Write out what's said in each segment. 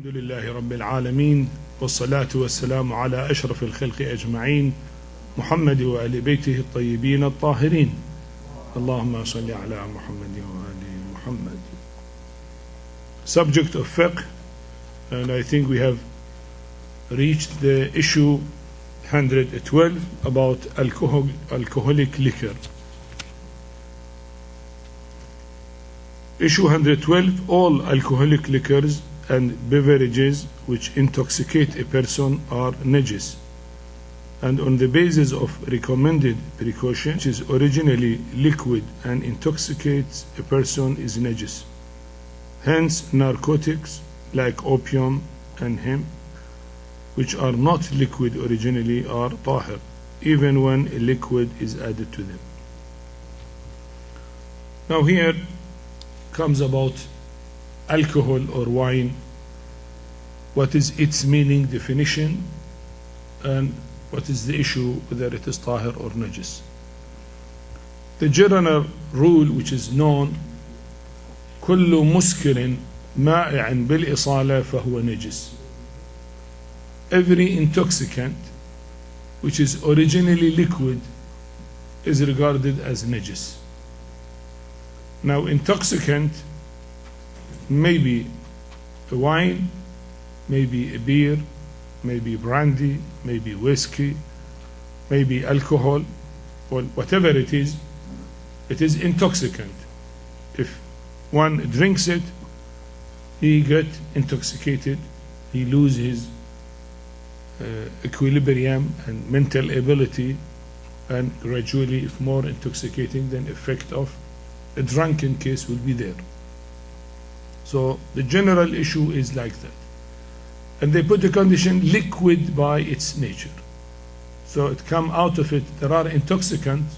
الحمد لله رب العالمين والصلاة والسلام على أشرف الخلق أجمعين محمد وآل بيته الطيبين الطاهرين اللهم صل على محمد وآل محمد. Subject of fiqh, and I think we have reached the issue 112 about alcoholic liquor. Issue 112, all alcoholic liquors and beverages which intoxicate a person are najis, and on the basis of recommended precaution, which is originally liquid and intoxicates a person, is najis. Hence narcotics like opium and hemp, which are not liquid originally, are tahir, even when a liquid is added to them. Now here comes about alcohol or wine. What is its meaning, definition, and what is the issue whether it is tahir or najis? The general rule which is known, كل مسكر مائع بالإصالة فهو نجس. Every intoxicant which is originally liquid is regarded as najis. Now intoxicant may be a wine, maybe a beer, maybe brandy, maybe whiskey, maybe alcohol, or whatever it is intoxicant. If one drinks it, he gets intoxicated, he loses his equilibrium and mental ability, and gradually, if more intoxicating, then effect of a drunken case will be there. So the general issue is like that. And they put the condition liquid by its nature. So it come out of it, there are intoxicants,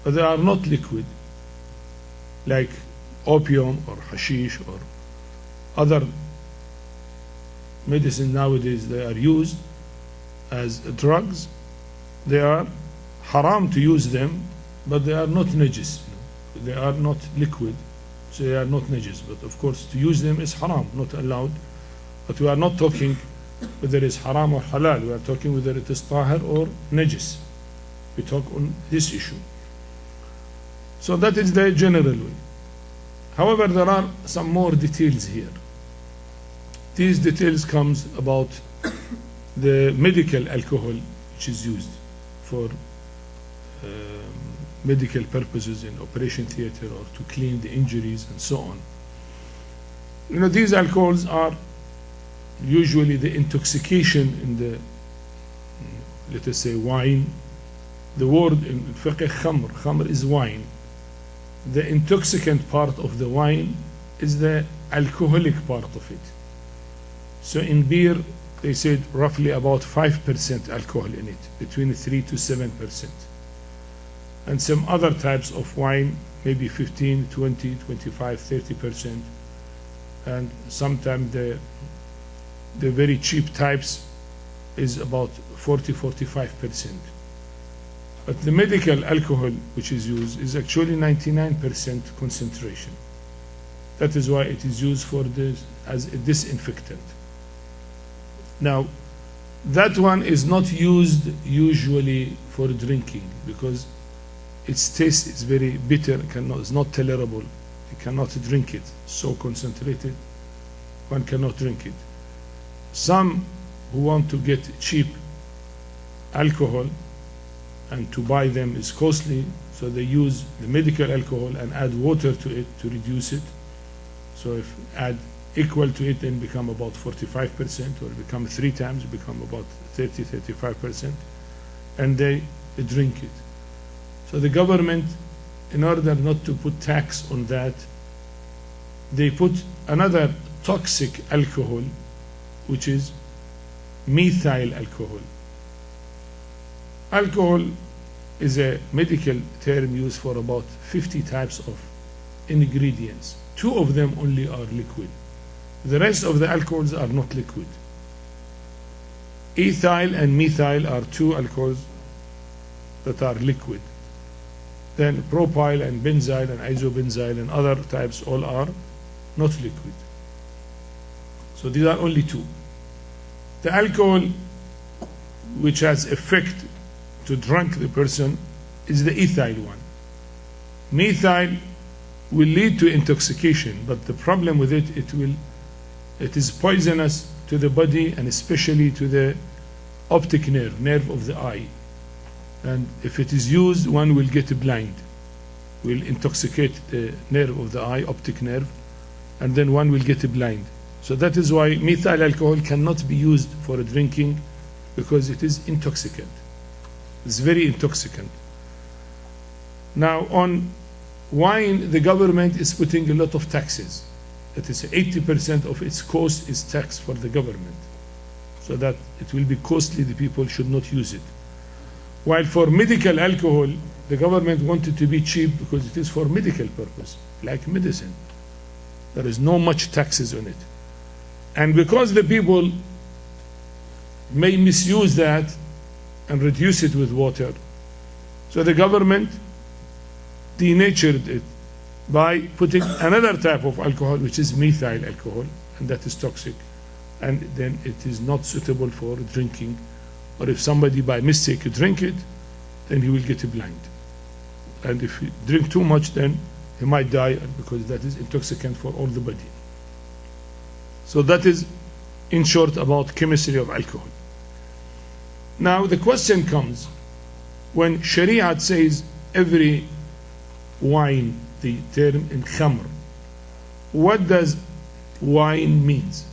but they are not liquid, like opium or hashish or other medicine nowadays. They are used as drugs. They are haram to use them, but they are not najis. They are not liquid, so they are not najis. But of course to use them is haram, not allowed. But we are not talking whether it is haram or halal. We are talking whether it is tahir or najis. We talk on this issue. So that is the general way. However, there are some more details here. These details comes about the medical alcohol which is used for medical purposes in operation theater or to clean the injuries and so on. You know, these alcohols are usually the intoxication in the, let us say, wine. The word in fiqh, khamr is wine. The intoxicant part of the wine is the alcoholic part of it. So in beer, they said roughly about 5% alcohol in it, between 3 to 7%. And some other types of wine, maybe 15, 20, 25, 30%. And sometimes the very cheap types is about 40, 45%. But the medical alcohol which is used is actually 99% concentration. That is why it is used for this as a disinfectant. Now, that one is not used usually for drinking because its taste is very bitter, it's not tolerable. You cannot drink it. So concentrated, one cannot drink it. Some who want to get cheap alcohol and to buy them is costly, so they use the medical alcohol and add water to it to reduce it. So if add equal to it, then become about 45%, or become 3 times, become about 30, 35%, and they drink it. So the government, in order not to put tax on that, they put another toxic alcohol, which is methyl alcohol. Alcohol is a medical term used for about 50 types of ingredients. 2 of them only are liquid. The rest of the alcohols are not liquid. Ethyl and methyl are 2 alcohols that are liquid. Then propyl and benzyl and isobenzyl and other types all are not liquid. So these are only two. The alcohol which has effect to drunk the person is the ethyl one. Methyl will lead to intoxication, but the problem with it, it is poisonous to the body and especially to the optic nerve of the eye. And if it is used, one will get blind, will intoxicate the nerve of the eye, optic nerve, and then one will get blind. So that is why methyl alcohol cannot be used for drinking, because it is intoxicant. It's very intoxicant. Now on wine, the government is putting a lot of taxes. That is 80% of its cost is tax for the government, so that it will be costly, the people should not use it. While for medical alcohol, the government wanted to be cheap because it is for medical purpose, like medicine. There is no much taxes on it. And because the people may misuse that and reduce it with water, so the government denatured it by putting another type of alcohol, which is methyl alcohol, and that is toxic, and then it is not suitable for drinking. Or if somebody by mistake drink it, then he will get blind. And if he drink too much, then he might die, because that is intoxicant for all the body. So that is, in short, about chemistry of alcohol. Now the question comes, when Sharia says every wine, the term in khamr, what does wine means?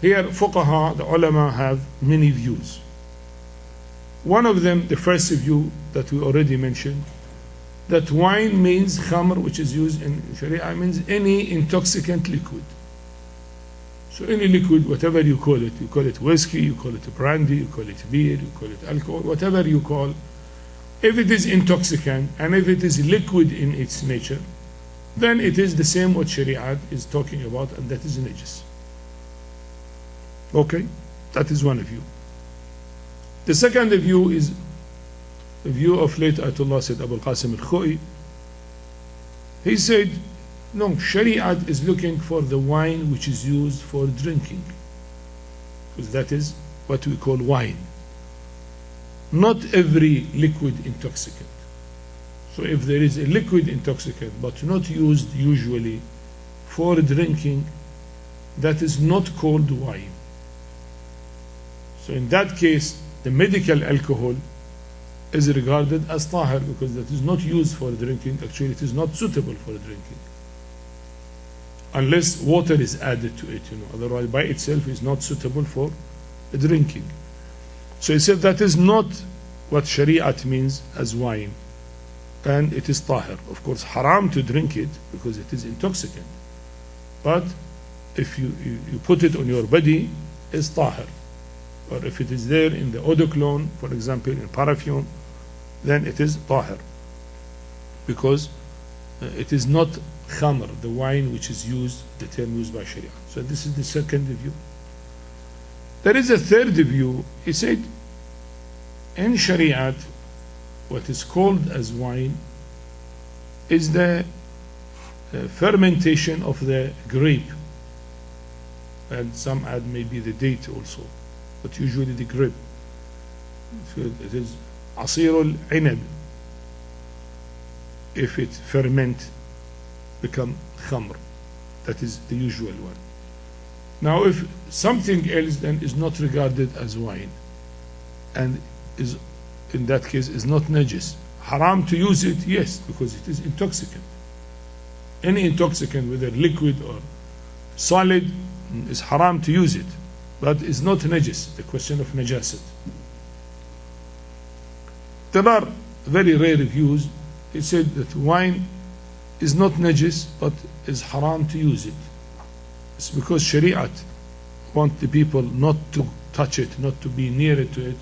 Here fuqaha, the ulama, have many views. One of them, the first view that we already mentioned, that wine means khamr, which is used in Sharia, means any intoxicant liquid. So any liquid, whatever you call it whiskey, you call it brandy, you call it beer, you call it alcohol, whatever you call, if it is intoxicant and if it is liquid in its nature, then it is the same what Sharia is talking about, and that is najis. Okay, that is one view. The second view is the view of late Ayatullah Sayyid Abu al-Qasim al-Khoi. He said, no, Sharia is looking for the wine which is used for drinking, because that is what we call wine. Not every liquid intoxicant. So if there is a liquid intoxicant but not used usually for drinking, that is not called wine. So in that case, the medical alcohol is regarded as tahir, because that is not used for drinking. Actually, it is not suitable for drinking, unless water is added to it, otherwise by itself is not suitable for drinking. So he said that is not what Shariat means as wine, and it is tahir. Of course, haram to drink it because it is intoxicant, but if you put it on your body, it's tahir. Or if it is there in the eau de cologne, for example, in perfume, then it is tahir, because it is not khamr, the wine which is used, the term used by Sharia. So this is the second view. There is a third view. He said, in Shariat, what is called as wine is the fermentation of the grape, and some add maybe the date also, but usually the grape. So it is asirul inab. If it ferment, become khamr. That is the usual one. Now if something else then is not regarded as wine, and is in that case is not najis, haram to use it, yes, because it is intoxicant. Any intoxicant, whether liquid or solid, is haram to use it, but it's not najis. The question of najasat. There are very rare views. He said that wine is not najis, but is haram to use it. It's because Shariat want the people not to touch it, not to be near it to it.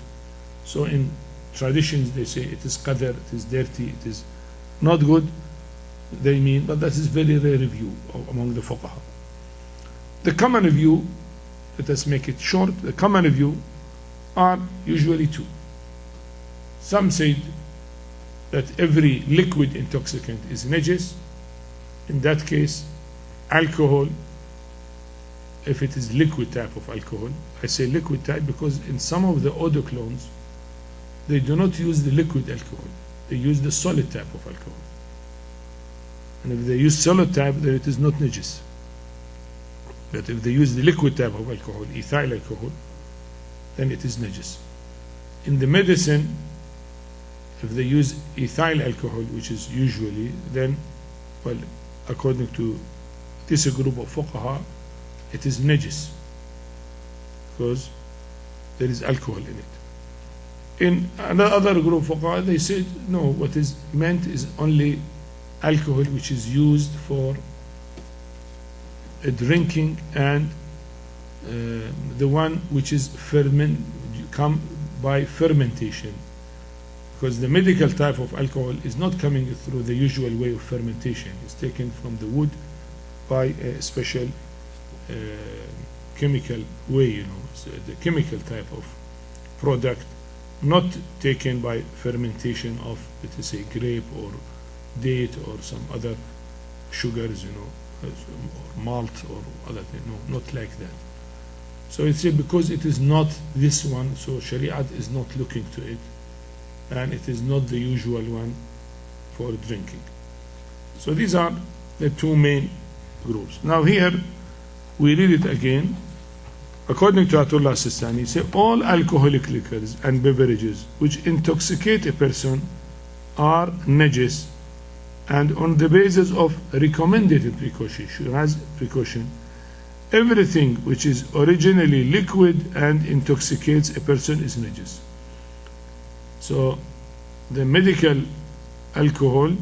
So in traditions they say it is qadar, it is dirty, it is not good, they mean, but that is very rare view among the fuqaha. The common view, let us make it short, the common view are usually two. Some say that every liquid intoxicant is najis. In that case, alcohol if it is liquid type of alcohol. I say liquid type because in some of the eau de cologne, they do not use the liquid alcohol. They use the solid type of alcohol. And if they use solid type, then it is not najis. But if they use the liquid type of alcohol, ethyl alcohol, then it is najis. In the medicine, if they use ethyl alcohol, which is usually, then, well, according to this group of fuqaha, it is najis because there is alcohol in it. In another group of fuqaha, they said, no, what is meant is only alcohol which is used for drinking, and the one which is come by fermentation, because the medical type of alcohol is not coming through the usual way of fermentation. It's taken from the wood by a special chemical way, so the chemical type of product, not taken by fermentation of, let us say, grape or date or some other sugars, or malt or other thing. No, not like that. So it's because it is not this one, so Shariat is not looking to it, and it is not the usual one for drinking. So these are the two main groups. Now here we read it again. According to Ayatullah Al-Sistani, say all alcoholic liquors and beverages which intoxicate a person are najis, and on the basis of recommended precaution, everything which is originally liquid and intoxicates a person is najis. So the medical alcohol,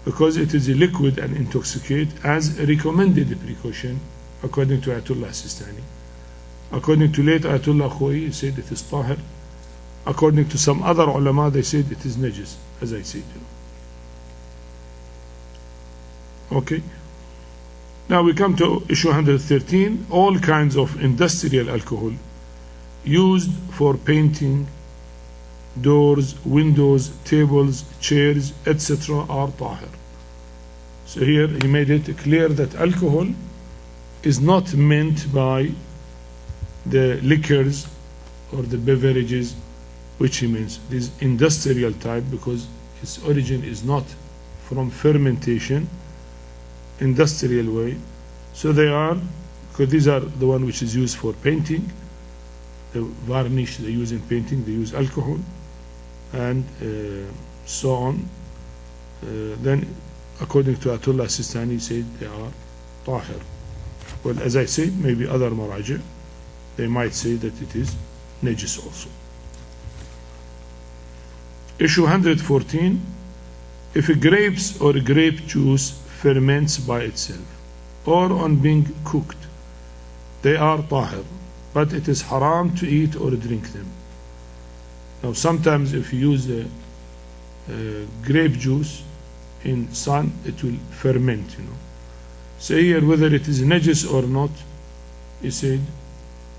because it is a liquid and intoxicate, as a recommended precaution according to Ayatullah Sistani. According to late Ayatullah Khoi, he said it is tahir. According to some other ulama, they said it is najis, as I said. Okay. Now we come to issue 113. All kinds of industrial alcohol used for painting doors, windows, tables, chairs, etc. are tahir. So here he made it clear that alcohol is not meant by the liquors or the beverages, which he means this industrial type, because its origin is not from fermentation, industrial way. So they are, because these are the one which is used for painting, the varnish they use in painting, they use alcohol, and so on. Then according to Ayatullah Sistani, he said they are tahir. Well, as I said, maybe other maraji, they might say that it is najis also. Issue 114. If grapes or grape juice ferments by itself or on being cooked, they are tahir, but it is haram to eat or drink them. Now sometimes if you use grape juice in sun, it will ferment, So here, whether it is najis or not, he said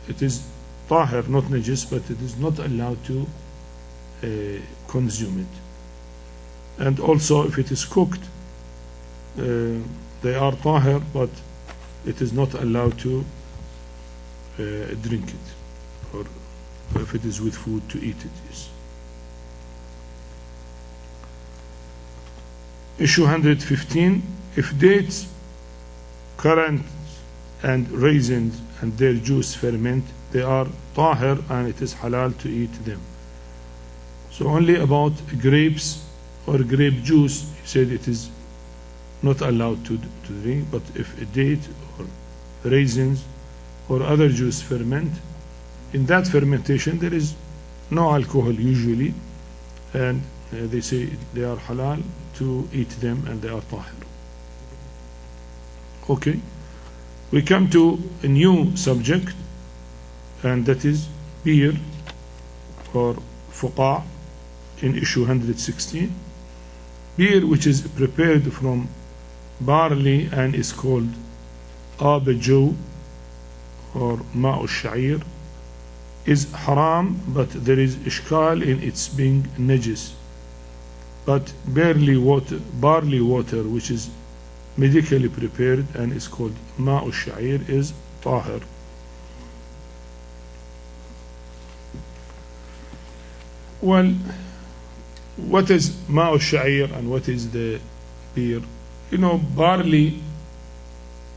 it is tahir, not najis, but it is not allowed to consume it. And also if it is cooked, they are tahir, but it is not allowed to drink it, or if it is with food, to eat it. Yes. Issue 115. If dates, currants, and raisins and their juice ferment, they are tahir, and it is halal to eat them. So only about grapes or grape juice, he said it is not allowed to drink, but if a date or raisins or other juice ferment, in that fermentation there is no alcohol usually, and they say they are halal to eat them, and they are tahir. Okay, we come to a new subject, and that is beer or fuqa in issue 116. Beer which is prepared from barley and is called abajo or ma'u sha'ir is haram, but there is ishkal in its being najis. But barley water which is medically prepared and is called ma'u sha'ir is طاهر. Well, what is ماء الشعير and what is the beer? You know, barley,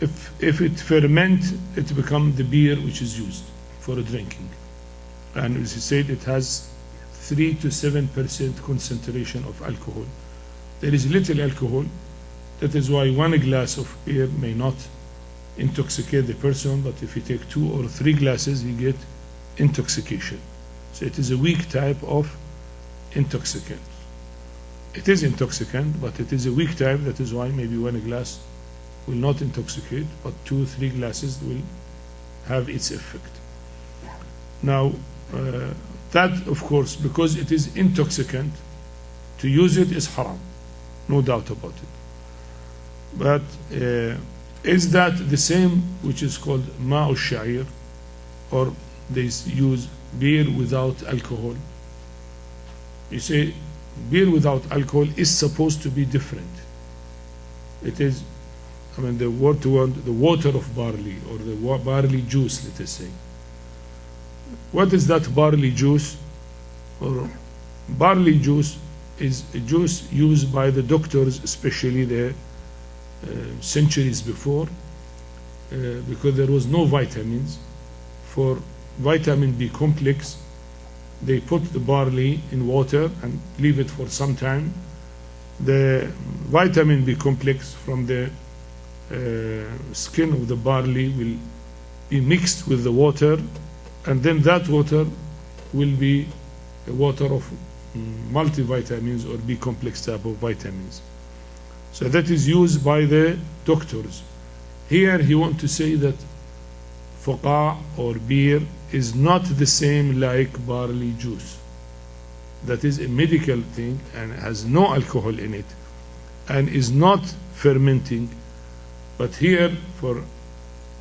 if it ferment, it becomes the beer which is used for drinking. And as he said, it has 3 to 7% concentration of alcohol. There is little alcohol. That is why one glass of beer may not intoxicate the person, but if you take 2 or 3 glasses, you get intoxication. So it is a weak type of intoxicant. It is intoxicant, but it is a weak type. That is why maybe one glass will not intoxicate, but 2 or 3 glasses will have its effect. Now, that of course, because it is intoxicant, to use it is haram, no doubt about it. But is that the same which is called ma'u sha'ir, or they use beer without alcohol? You say beer without alcohol is supposed to be different. It is, I mean, the water of barley, or the barley juice, let us say. What is that barley juice? Or barley juice is a juice used by the doctors, especially the centuries before, because there was no vitamins. For vitamin B complex, they put the barley in water and leave it for some time. The vitamin B complex from the skin of the barley will be mixed with the water, and then that water will be a water of multivitamins or B complex type of vitamins. So that is used by the doctors. Here he wants to say that fuqa or beer is not the same like barley juice. That is a medical thing and has no alcohol in it and is not fermenting. But here, for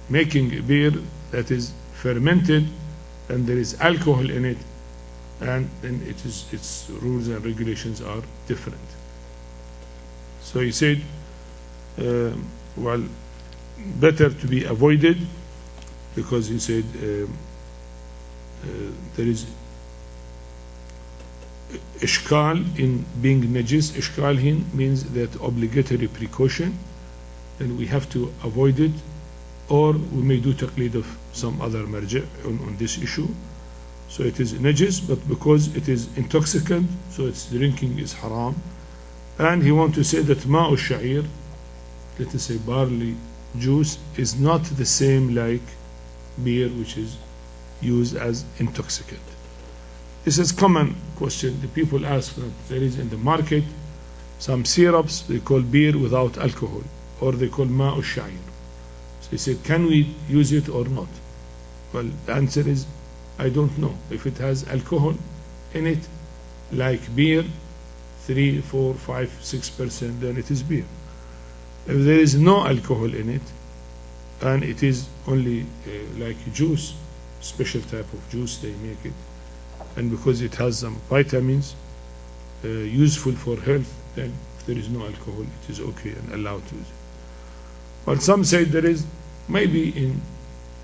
making beer that is fermented and there is alcohol in it, and then its rules and regulations are different. So he said, well, better to be avoided, because he said there is ishkal in being najis. Ishkal here means that obligatory precaution, and we have to avoid it, or we may do taqlid of some other marja on this issue. So it is najis, but because it is intoxicant, so its drinking is haram. And he wants to say that ma'u sha'ir, let us say barley juice, is not the same like beer, which is used as intoxicant. This is common question. The people ask that there is in the market some syrups they call beer without alcohol, or they call ma'u sha'ir. So he said, can we use it or not? Well, the answer is, I don't know. If it has alcohol in it, like beer, 3, 4, 5, 6%, then it is beer. If there is no alcohol in it, and it is only like juice, special type of juice they make it, and because it has some vitamins useful for health, then if there is no alcohol, it is okay and allowed to use it. But some say there is, maybe in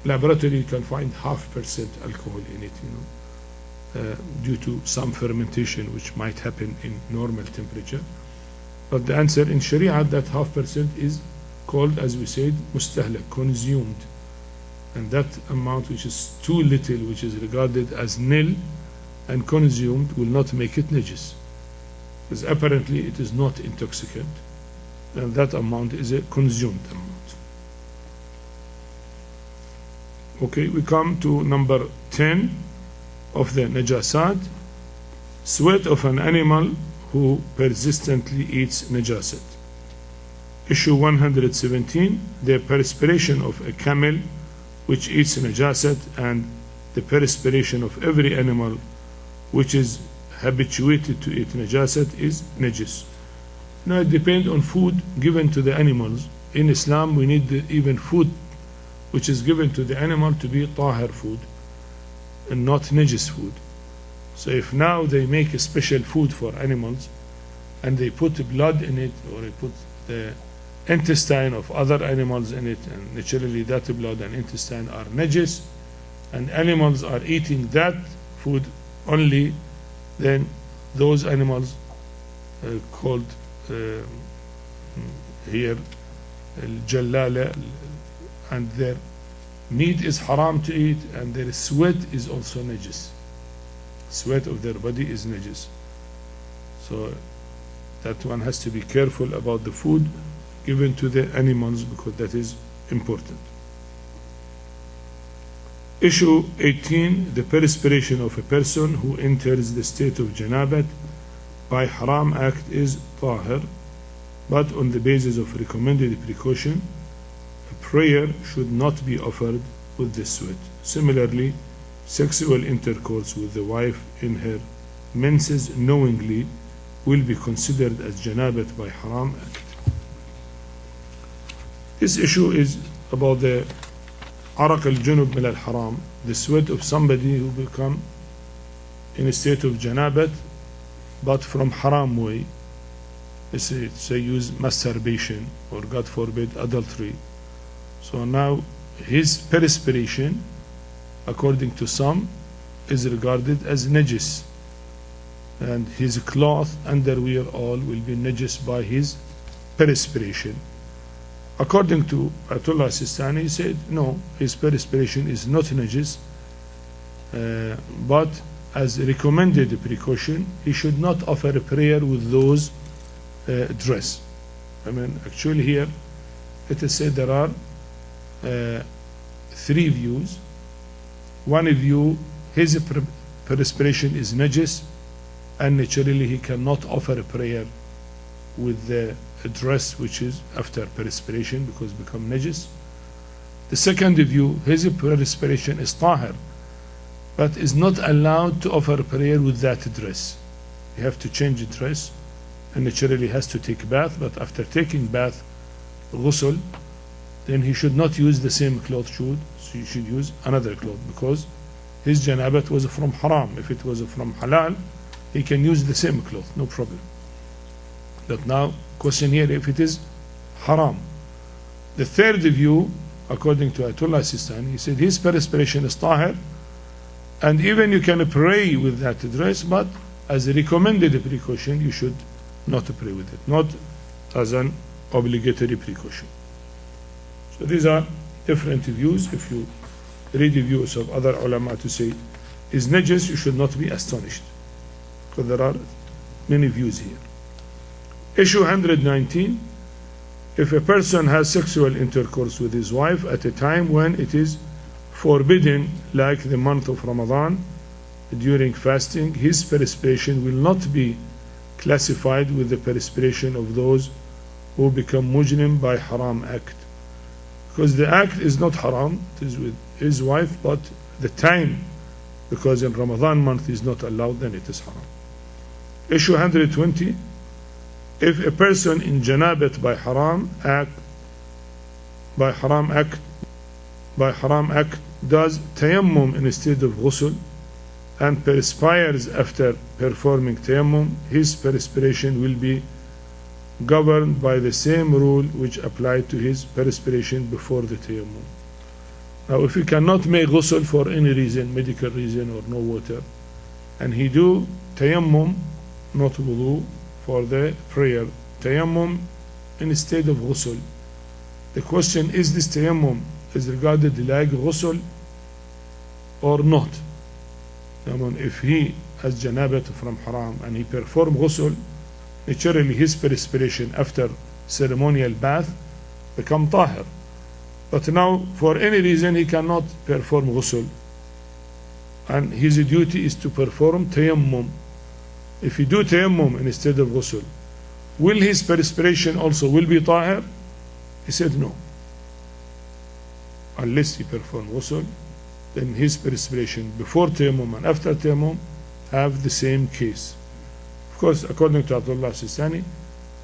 laboratory you can find 0.5% alcohol in it, due to some fermentation which might happen in normal temperature. But the answer in Sharia, that 0.5% is called, as we said, mustahlak, consumed. And that amount which is too little, which is regarded as nil and consumed, will not make it najis. Because apparently it is not intoxicant. And that amount is a consumed amount. Okay, we come to number 10 of the najasat. Sweat of an animal who persistently eats najasat. Issue 117, the perspiration of a camel which eats najasat, and the perspiration of every animal which is habituated to eat najasat is najis. Now it depends on food given to the animals. In Islam we need even food which is given to the animal to be tahir food and not najis food. So if now they make a special food for animals and they put blood in it, or they put the intestine of other animals in it, and naturally that blood and intestine are najis, and animals are eating that food only, then those animals called here al-jallala, and their meat is haram to eat, and their sweat is also najis. Sweat of their body is najis. So that one has to be careful about the food given to the animals, because that is important. Issue 18, the perspiration of a person who enters the state of janabat by haram act is tahir, but on the basis of recommended precaution, a prayer should not be offered with the sweat. Similarly, sexual intercourse with the wife in her menses knowingly will be considered as janabat by haram act. This issue is about the araq al-junub min al-haram, the sweat of somebody who become in a state of janabat, but from haram way. Let's say use masturbation, or God forbid adultery. So now his perspiration, according to some, is regarded as najis, and his cloth, underwear, all will be najis by his perspiration. According to Ayatullah Al-Sistani, he said no, his perspiration is not najis, but as recommended precaution, he should not offer a prayer with those dress. I mean, actually here it is said there are three views. One view, his perspiration is najis, and naturally he cannot offer a prayer with the dress which is after perspiration, because become najis. The second view, his perspiration is tahir, but is not allowed to offer a prayer with that dress. You have to change the dress, and naturally has to take a bath, but after taking bath, ghusl, then he should not use the same cloth, so he should use another cloth, because his janabat was from haram. If it was from halal, he can use the same cloth, no problem. But now, question here, if it is haram. The third view, according to Ayatullah Al-Sistani, he said his perspiration is tahir, and even you can pray with that dress, but as a recommended precaution, you should not pray with it, not as an obligatory precaution. So these are different views. If you read the views of other ulama to say is najis, you should not be astonished, because there are many views here. Issue 119, if a person has sexual intercourse with his wife at a time when it is forbidden, like the month of Ramadan, during fasting, his perspiration will not be classified with the perspiration of those who become mujrim by haram act, because the act is not haram, it is with his wife, but the time, because in Ramadan month is not allowed, then it is haram. Issue 120, if a person in janabat by haram act does tayammum instead of ghusl and perspires after performing tayammum, his perspiration will be governed by the same rule which applied to his perspiration before the tayammum. Now, if he cannot make ghusl for any reason, medical reason or no water, and he do tayammum, not wudu, for the prayer, tayammum instead of ghusl, the question is this tayammum is regarded like ghusl or not? If he has janabat from haram and he perform ghusl, naturally his perspiration after ceremonial bath become tahir. But now for any reason he cannot perform ghusl, and his duty is to perform tayammum. If he do tayammum instead of ghusl, will his perspiration also will be tahir? He said no. Unless he perform ghusl, then his perspiration before tayammum and after tayammum have the same case. Of course, according to Ayatullah Al-Sistani,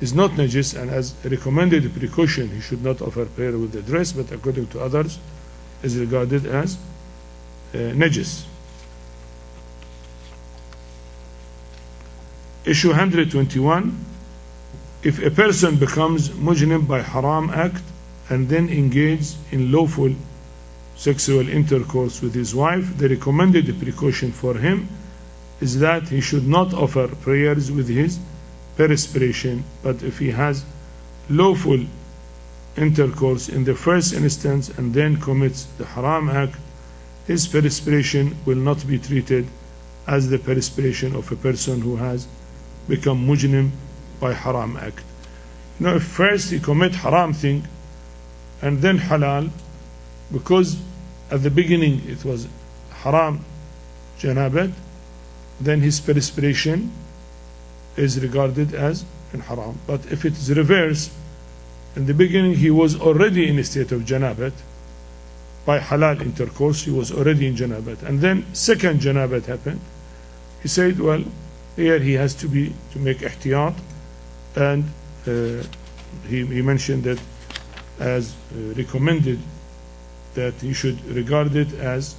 is not najis, and as a recommended precaution, he should not offer prayer with the dress, but according to others, is regarded as najis. Issue 121, if a person becomes mujrim by haram act and then engage in lawful sexual intercourse with his wife, the recommended precaution for him is that he should not offer prayers with his perspiration, but if he has lawful intercourse in the first instance and then commits the haram act, his perspiration will not be treated as the perspiration of a person who has become mujrim by haram act. You know, if first he commit haram thing and then halal, because at the beginning it was haram janabat, then his perspiration is regarded as in haram. But if it is reverse, in the beginning he was already in a state of janabat, by halal intercourse he was already in janabat, and then second janabat happened, he said, well, here he has to make ihtiyat, and he mentioned that as recommended that he should regard it as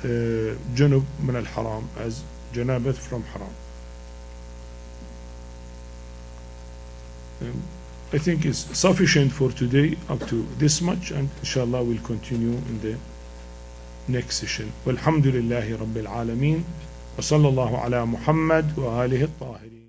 junub min al haram, as janabat from haram. I think it's sufficient for today up to this much, and inshallah we'll continue in the next session. Walhamdulillahi Rabbil Alameen, wa sallallahu ala Muhammad wa alihi at-tahirin.